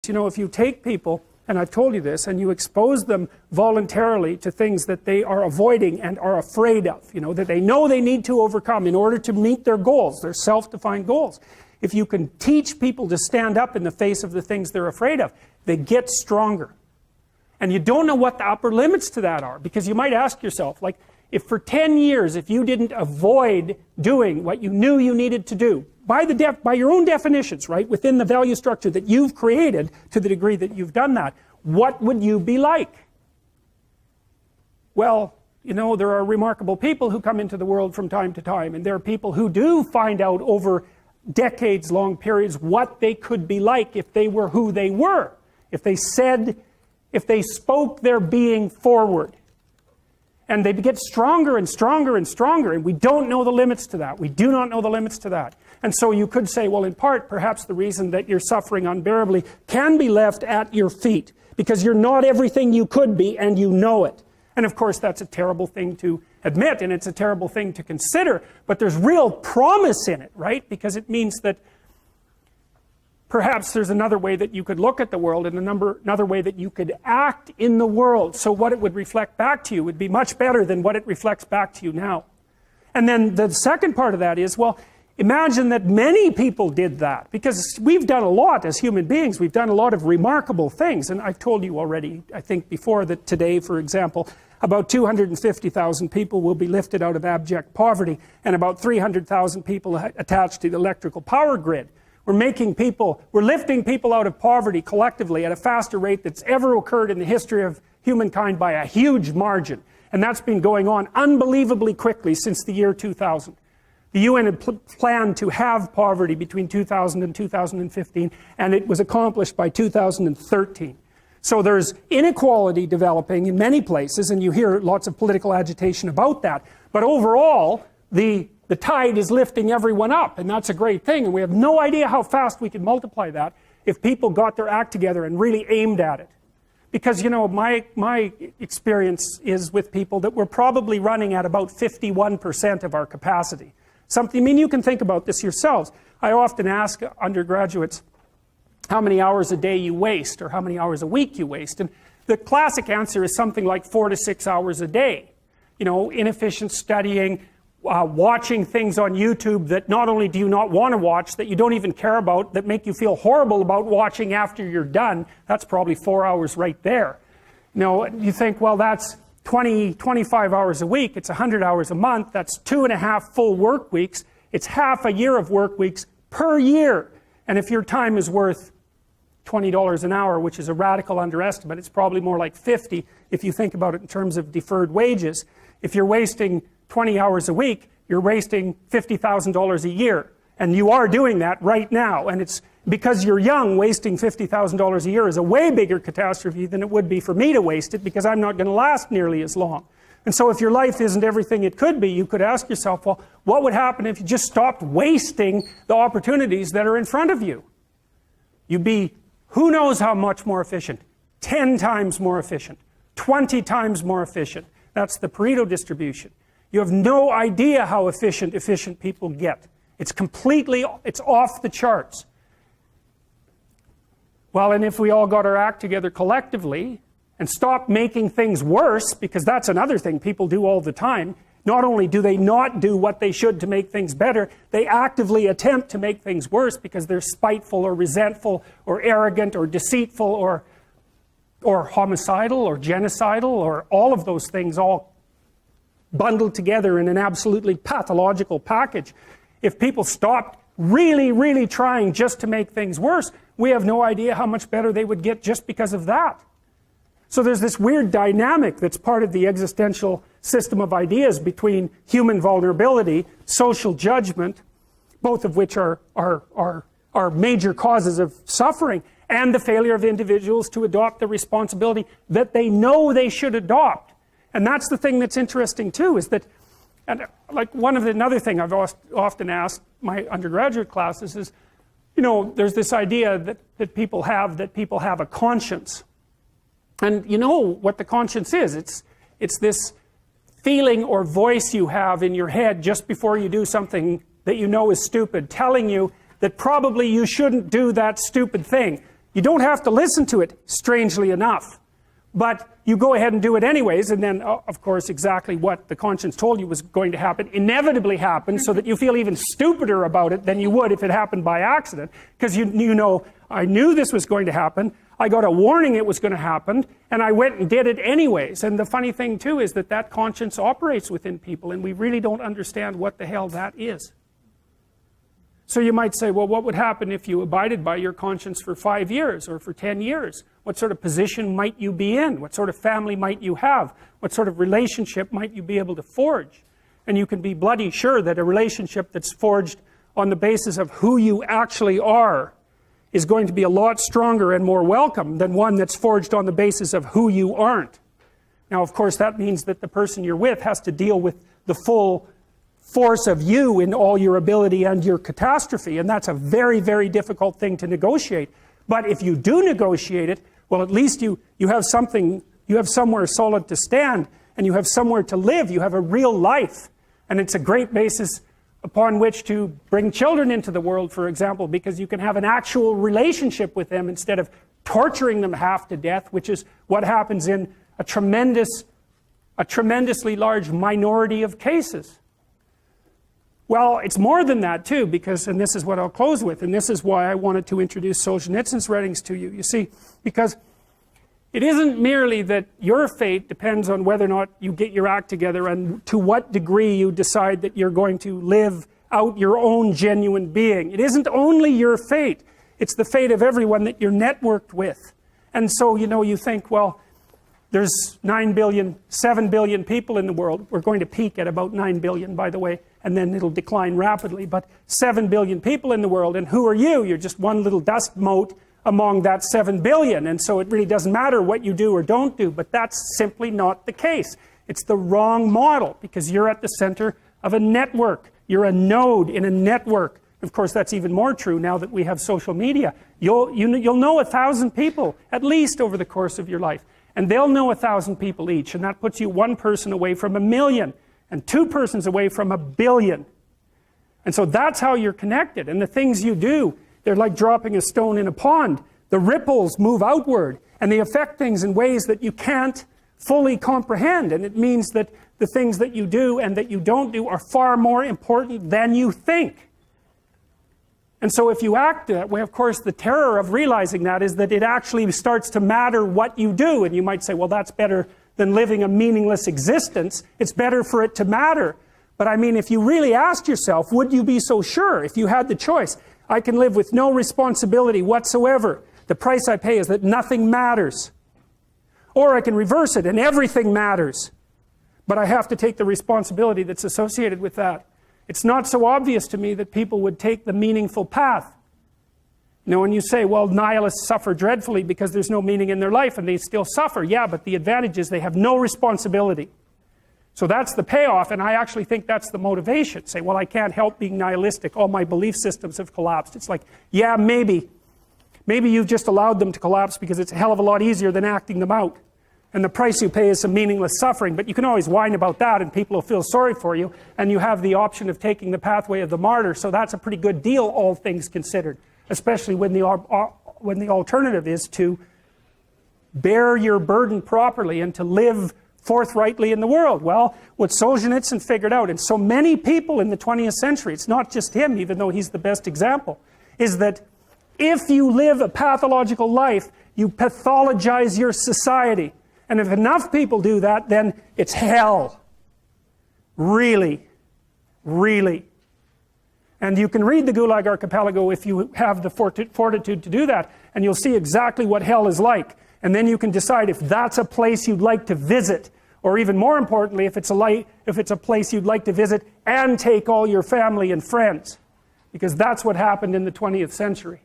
You know, if you take people, and I've told you this, and you expose them voluntarily to things that they are avoiding and are afraid of, you know, that they know they need to overcome in order to meet their goals, their self-defined goals. If you can teach people to stand up in the face of the things they're afraid of, they get stronger. And you don't know what the upper limits to that are, because you might ask yourself, like, if for 10 years, if you didn't avoid doing what you knew you needed to do, by your own definitions, right, within the value structure that you've created to the degree that you've done that, what would you be like? Well, you know, there are remarkable people who come into the world from time to time, and there are people who do find out over decades-long periods what they could be like if they were who they were, if they spoke their being forward. And they get stronger and stronger and stronger, and we don't know the limits to that. We do not know the limits to that. And so you could say, well, in part, perhaps the reason that you're suffering unbearably can be left at your feet, because you're not everything you could be, and you know it. And of course, that's a terrible thing to admit, and it's a terrible thing to consider, but there's real promise in it, right? Because it means that perhaps there's another way that you could look at the world, and another way that you could act in the world, so what it would reflect back to you would be much better than what it reflects back to you now. And then the second part of that is, well, imagine that many people did that, because we've done a lot as human beings. We've done a lot of remarkable things, and I've told you already, I think before, that today, for example, about 250,000 people will be lifted out of abject poverty, and about 300,000 people attached to the electrical power grid. We're lifting people out of poverty collectively at a faster rate that's ever occurred in the history of humankind by a huge margin. And that's been going on unbelievably quickly since the year 2000. The UN had planned to have poverty between 2000 and 2015, and it was accomplished by 2013. So there's inequality developing in many places, and you hear lots of political agitation about that. But overall, the tide is lifting everyone up, and that's a great thing. And we have no idea how fast we could multiply that if people got their act together and really aimed at it. Because, you know, my experience is with people that we're probably running at about 51% of our capacity. I mean, you can think about this yourselves. I often ask undergraduates how many hours a day you waste, or how many hours a week you waste. And the classic answer is something like 4 to 6 hours a day. You know, inefficient studying, watching things on YouTube that not only do you not want to watch, that you don't even care about, that make you feel horrible about watching after you're done. That's probably 4 hours right there. You know, you think, well, that's 25 hours a week, it's 100 hours a month, that's 2.5 full work weeks, it's half a year of work weeks per year. And if your time is worth $20 an hour, which is a radical underestimate, it's probably more like 50 if you think about it in terms of deferred wages. If you're wasting 20 hours a week, you're wasting $50,000 a year. And you are doing that right now. And it's because you're young, wasting $50,000 a year is a way bigger catastrophe than it would be for me to waste it, because I'm not going to last nearly as long. And so if your life isn't everything it could be, you could ask yourself, well, what would happen if you just stopped wasting the opportunities that are in front of you? You'd be, who knows how much more efficient? 10 times more efficient. 20 times more efficient. That's the Pareto distribution. You have no idea how efficient people get. It's off the charts. Well, and if we all got our act together collectively and stopped making things worse, because that's another thing people do all the time, not only do they not do what they should to make things better, they actively attempt to make things worse because they're spiteful or resentful or arrogant or deceitful or homicidal or genocidal, or all of those things all bundled together in an absolutely pathological package. If people stopped really, really trying just to make things worse, we have no idea how much better they would get just because of that. So there's this weird dynamic that's part of the existential system of ideas between human vulnerability, social judgment, both of which are major causes of suffering, and the failure of individuals to adopt the responsibility that they know they should adopt. And that's the thing that's interesting too, is that, and like another thing I've often asked my undergraduate classes is, you know, there's this idea that people have a conscience. And you know what the conscience is. It's this feeling or voice you have in your head just before you do something that you know is stupid, telling you that probably you shouldn't do that stupid thing. You don't have to listen to it, strangely enough. But you go ahead and do it anyways, and then, of course, exactly what the conscience told you was going to happen inevitably happens, so that you feel even stupider about it than you would if it happened by accident. Because you know, I knew this was going to happen, I got a warning it was going to happen, and I went and did it anyways. And the funny thing, too, is that that conscience operates within people, and we really don't understand what the hell that is. So you might say, well, what would happen if you abided by your conscience for 5 years or for 10 years? What sort of position might you be in? What sort of family might you have? What sort of relationship might you be able to forge? And you can be bloody sure that a relationship that's forged on the basis of who you actually are is going to be a lot stronger and more welcome than one that's forged on the basis of who you aren't. Now, of course, that means that the person you're with has to deal with the full force of you in all your ability and your catastrophe, and that's a very, very difficult thing to negotiate. But if you do negotiate it, well, at least you have something, you have somewhere solid to stand, and you have somewhere to live. You have a real life, and it's a great basis upon which to bring children into the world, for example, because you can have an actual relationship with them instead of torturing them half to death, which is what happens in a tremendously large minority of cases. Well, it's more than that, too, because, and this is what I'll close with, and this is why I wanted to introduce Solzhenitsyn's writings to you. You see, because it isn't merely that your fate depends on whether or not you get your act together and to what degree you decide that you're going to live out your own genuine being. It isn't only your fate. It's the fate of everyone that you're networked with. And so, you know, you think, well, there's 9 billion, 7 billion people in the world. We're going to peak at about 9 billion, by the way, and then it'll decline rapidly. But 7 billion people in the world, and who are you? You're just one little dust mote among that 7 billion. And so it really doesn't matter what you do or don't do, but that's simply not the case. It's the wrong model, because you're at the center of a network. You're a node in a network. Of course, that's even more true now that we have social media. You'll know 1,000 people, at least, over the course of your life. And they'll know 1,000 people each, and that puts you one person away from 1 million, and 2 persons away from 1 billion. And so that's how you're connected. And the things you do, they're like dropping a stone in a pond. The ripples move outward, and they affect things in ways that you can't fully comprehend. And it means that the things that you do and that you don't do are far more important than you think. And so if you act that way, of course, the terror of realizing that is that it actually starts to matter what you do. And you might say, well, that's better than living a meaningless existence. It's better for it to matter. But I mean, if you really asked yourself, would you be so sure if you had the choice? I can live with no responsibility whatsoever. The price I pay is that nothing matters. Or I can reverse it and everything matters. But I have to take the responsibility that's associated with that. It's not so obvious to me that people would take the meaningful path. You know, when you say, well, nihilists suffer dreadfully because there's no meaning in their life, and they still suffer. Yeah, but the advantage is they have no responsibility. So that's the payoff, and I actually think that's the motivation. Say, well, I can't help being nihilistic. All my belief systems have collapsed. It's like, yeah, maybe. Maybe you've just allowed them to collapse because it's a hell of a lot easier than acting them out. And the price you pay is some meaningless suffering, but you can always whine about that and people will feel sorry for you, and you have the option of taking the pathway of the martyr, so that's a pretty good deal, all things considered, especially when the alternative is to bear your burden properly and to live forthrightly in the world. Well, what Solzhenitsyn figured out, and so many people in the 20th century, it's not just him, even though he's the best example, is that if you live a pathological life, you pathologize your society. And if enough people do that, then it's hell. Really. Really. And you can read the Gulag Archipelago if you have the fortitude to do that, and you'll see exactly what hell is like. And then you can decide if that's a place you'd like to visit, or even more importantly, if it's a place you'd like to visit and take all your family and friends. Because that's what happened in the 20th century.